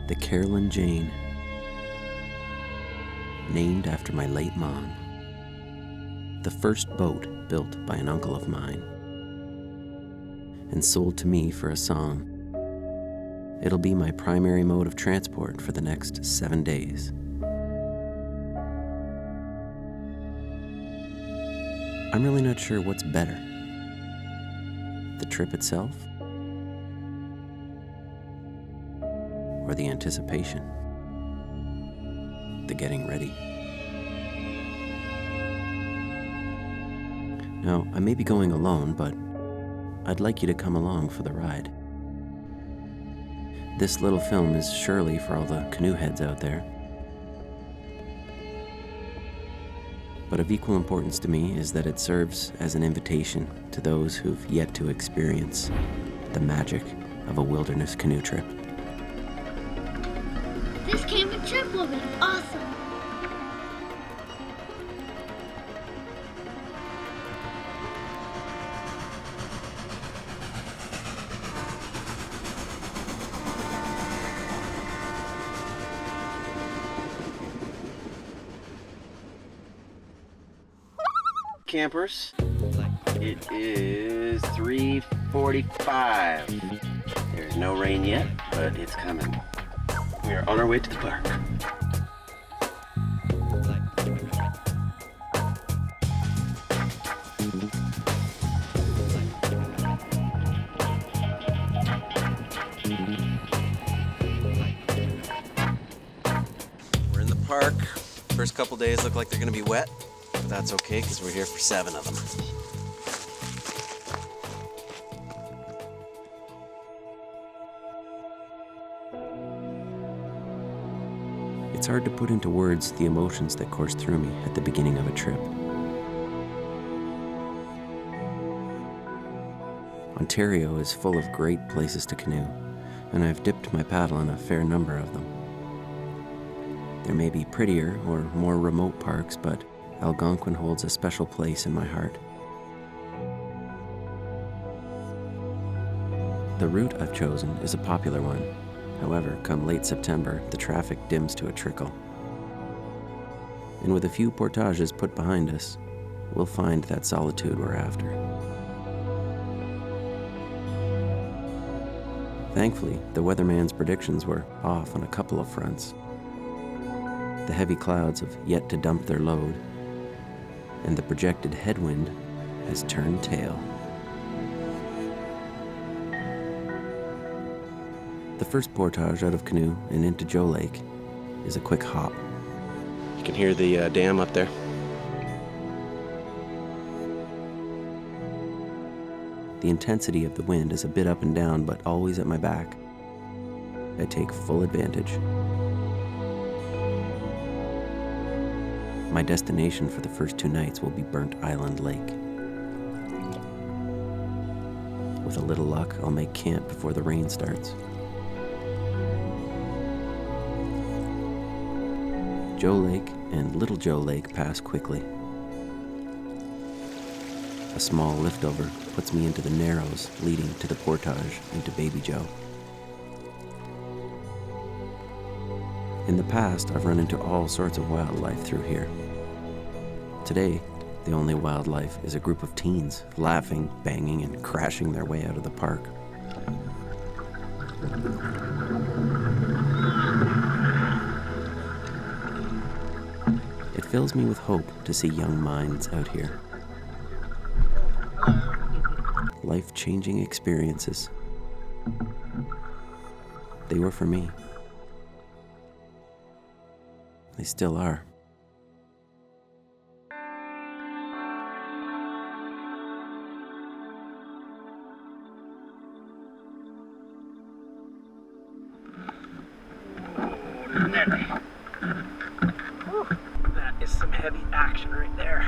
the Carolyn Jane, named after my late mom. The first boat built by an uncle of mine, and sold to me for a song. It'll be my primary mode of transport for the next 7 days. I'm really not sure what's better, the trip itself or the anticipation, the getting ready. Now, I may be going alone, but I'd like you to come along for the ride. This little film is surely for all the canoe heads out there. But of equal importance to me is that it serves as an invitation to those who've yet to experience the magic of a wilderness canoe trip. This camping trip will be awesome. Campers, it is 3:45. There's no rain yet, but it's coming. We are on our way to the park. We're in the park. First couple days look like they're gonna be wet. That's okay, because we're here for 7 of them. It's hard to put into words the emotions that course through me at the beginning of a trip. Ontario is full of great places to canoe, and I've dipped my paddle in a fair number of them. There may be prettier or more remote parks, but Algonquin holds a special place in my heart. The route I've chosen is a popular one. However, come late September, the traffic dims to a trickle. And with a few portages put behind us, we'll find that solitude we're after. Thankfully, the weatherman's predictions were off on a couple of fronts. The heavy clouds have yet to dump their load, and the projected headwind has turned tail. The first portage out of canoe and into Joe Lake is a quick hop. You can hear the dam up there. The intensity of the wind is a bit up and down, but always at my back. I take full advantage. My destination for the first 2 nights will be Burnt Island Lake. With a little luck, I'll make camp before the rain starts. Joe Lake and Little Joe Lake pass quickly. A small liftover puts me into the narrows leading to the portage into Baby Joe. In the past, I've run into all sorts of wildlife through here. Today, the only wildlife is a group of teens laughing, banging, and crashing their way out of the park. It fills me with hope to see young minds out here. Life-changing experiences. They were for me. They still are. That is some heavy action right there.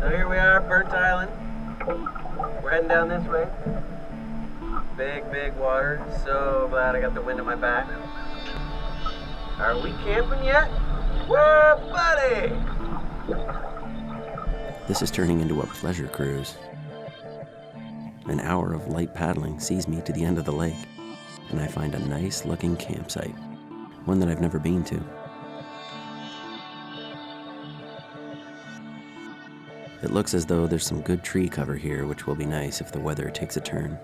So here we are, Burnt Island. We're heading down this way. Big, big water. So glad I got the wind at my back. Are we camping yet? Whoa, buddy! This is turning into a pleasure cruise. An hour of light paddling sees me to the end of the lake, and I find a nice-looking campsite, one that I've never been to. It looks as though there's some good tree cover here, which will be nice if the weather takes a turn.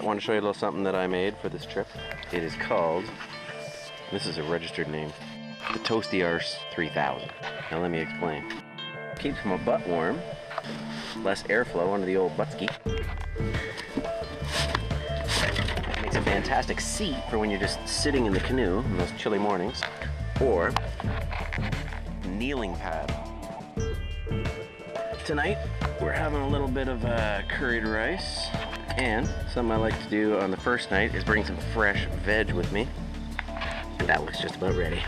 I want to show you a little something that I made for this trip. It is called, this is a registered name, the Toasty Arse 3000. Now let me explain. Keeps my butt warm, less airflow under the old buttski. Makes a fantastic seat for when you're just sitting in the canoe in those chilly mornings, or kneeling pad. Tonight we're having a little bit of curried rice, and something I like to do on the first night is bring some fresh veg with me, and that looks just about ready.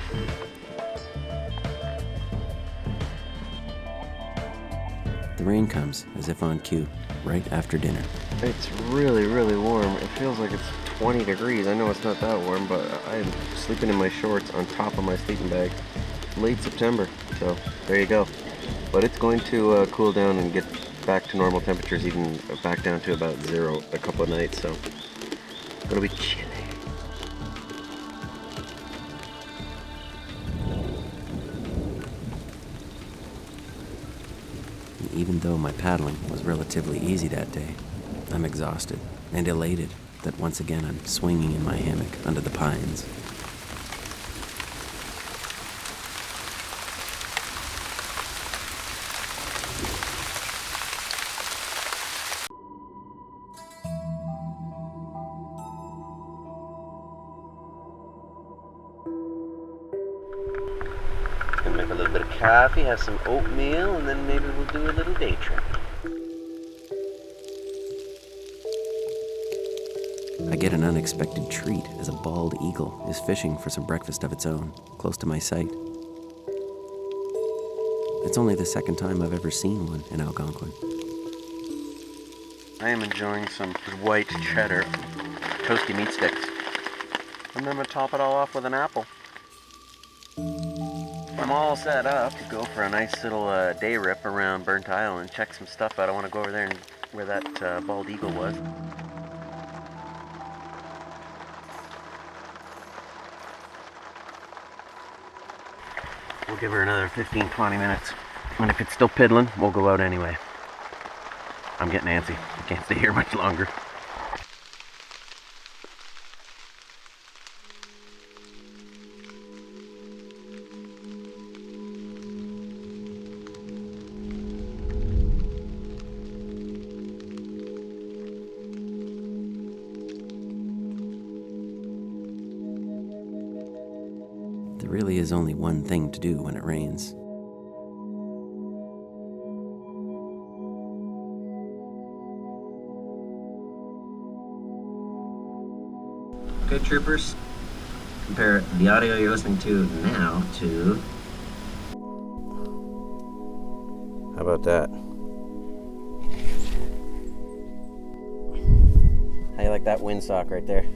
The rain comes as if on cue, right after dinner. It's really, really warm. It feels like it's 20 degrees. I know it's not that warm, but I'm sleeping in my shorts on top of my sleeping bag. Late September, so there you go. But it's going to cool down and get back to normal temperatures, even back down to about 0 a couple of nights, so it'll be chilly. Even though my paddling was relatively easy that day, I'm exhausted and elated that once again I'm swinging in my hammock under the pines. Gonna make a little bit of coffee, have some oatmeal, and then maybe we'll do a little day trip. I get an unexpected treat as a bald eagle is fishing for some breakfast of its own, close to my site. It's only the second time I've ever seen one in Algonquin. I am enjoying some white cheddar toasty meat sticks. And then I'm gonna top it all off with an apple. I'm all set up to go for a nice little day rip around Burnt Island, check some stuff out. I want to go over there and where that bald eagle was. We'll give her another 15-20 minutes. And if it's still piddling, we'll go out anyway. I'm getting antsy. I can't stay here much longer. There really is only one thing to do when it rains. Okay, troopers, compare the audio you're listening to now to... How about that? How you like that windsock right there?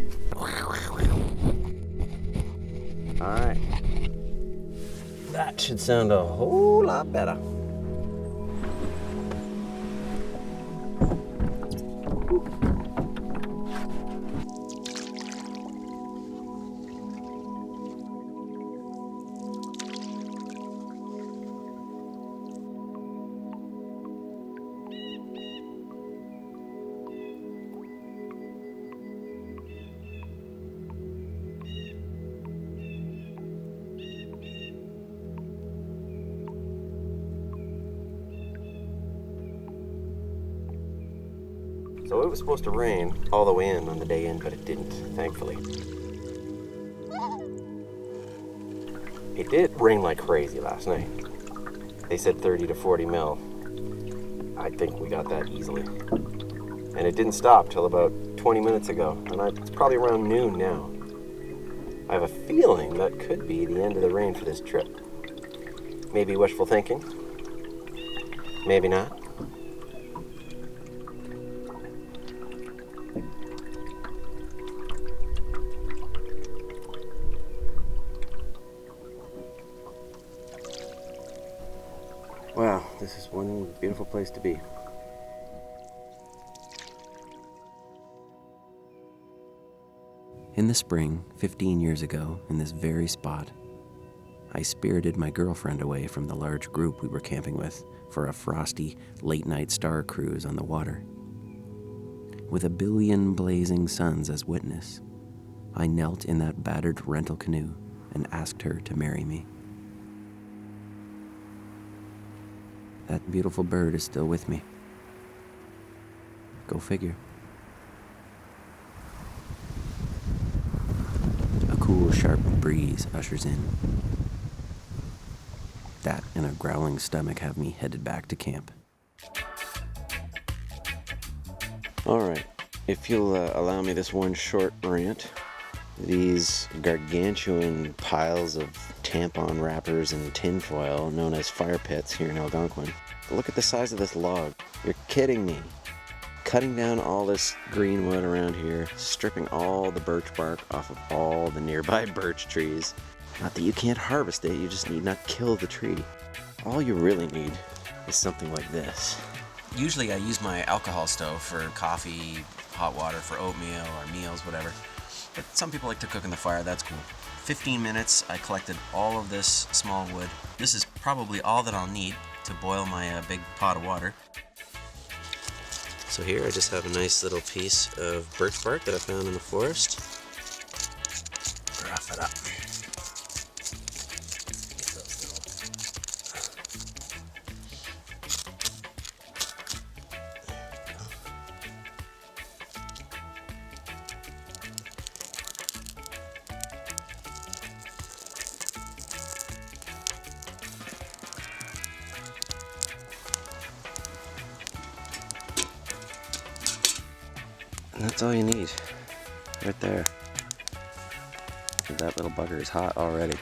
Alright. That should sound a whole lot better. So it was supposed to rain all the way in on the day in, but it didn't, thankfully. It did rain like crazy last night. They said 30 to 40 mil. I think we got that easily. And it didn't stop till about 20 minutes ago, and it's probably around noon now. I have a feeling that could be the end of the rain for this trip. Maybe wishful thinking. Maybe not. This is one beautiful place to be. In the spring, 15 years ago, in this very spot, I spirited my girlfriend away from the large group we were camping with for a frosty, late-night star cruise on the water. With a billion blazing suns as witness, I knelt in that battered rental canoe and asked her to marry me. That beautiful bird is still with me. Go figure. A cool, sharp breeze ushers in. That and a growling stomach have me headed back to camp. All right, if you'll allow me this one short rant, these gargantuan piles of tampon wrappers and tinfoil known as fire pits here in Algonquin. Look at the size of this log. You're kidding me. Cutting down all this green wood around here, stripping all the birch bark off of all the nearby birch trees. Not that you can't harvest it, you just need not kill the tree. All you really need is something like this. Usually I use my alcohol stove for coffee, hot water for oatmeal or meals, whatever. But some people like to cook in the fire, that's cool. 15 minutes, I collected all of this small wood. This is probably all that I'll need to boil my big pot of water. So here I just have a nice little piece of birch bark that I found in the forest. Rough it up. And that's all you need, right there. That little bugger is hot already.